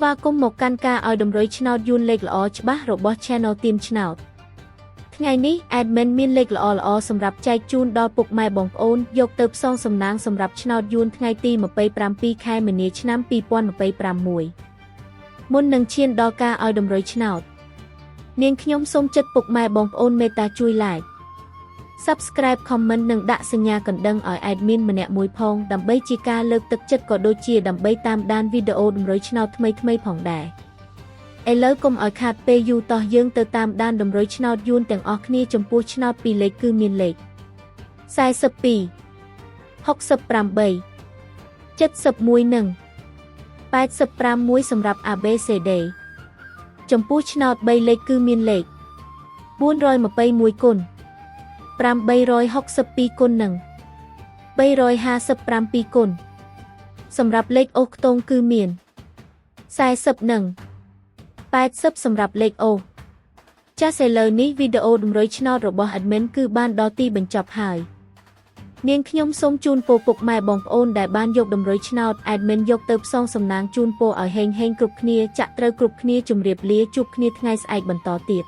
ស្វាគមន៍មកកាន់ការឲ្យតម្រុយឆ្នោតយួនលេខល្អច្បាស់របស់ Channel Team ឆ្នោតថ្ងៃនេះ Admin មានលេខល្អសម្រាប់ចែកជូនដល់ពុកម៉ែបងប្អូនយកទៅផ្សងសំណាងសម្រាប់ឆ្នោតយួនថ្ងៃទី27 ខែមីនាឆ្នាំ2026មុននឹងឈានដល់ការឲ្យតម្រុយឆ្នោតនាងខ្ញុំសូមចិត្តពុកម៉ែបងប្អូនមេត្តាជួយ Like Subscribe Comment និងដាក់សញ្ញាកណ្ដឹងឲ្យ Admin ម្នាក់មួយផងដើម្បីជាការលើកទឹកចិត្តក៏ដូចជាដើម្បីតាមដានវីដេអូតម្រុយឆ្នោតថ្មីៗផងដែរឥឡូវកុំឲ្យខាតពេលយូរតោះយើងទៅតាមដានតម្រុយឆ្នោតយួនទាំងអស់គ្នាចំពោះឆ្នោតពីរលេខគឺមានលេខ42 68 71និង85សម្រាប់ ABCD ចំពោះឆ្នោត3លេខគឺមានលេខ421គុណ862គុណនិង357គុណសម្រាប់លេខអូសខ្ទង់គឺមាន40និង80សម្រាប់លេខអូសចាសឥឡូវនេះវីដេអូតម្រុយឆ្នោតរបស់ Admin គឺបានដល់ទីបញ្ចប់ហើយនាងខ្ញុំសូមជូនពរពុកម៉ែបងប្អូនដែលបានយកតម្រុយឆ្នោត Admin យកទៅផ្សងសំណាងជូនពរឲ្យហេងគ្រប់គ្នាចាក់ត្រូវគ្រប់គ្នាជម្រាបលាជួបគ្នាថ្ងៃស្អែកបន្តទៀត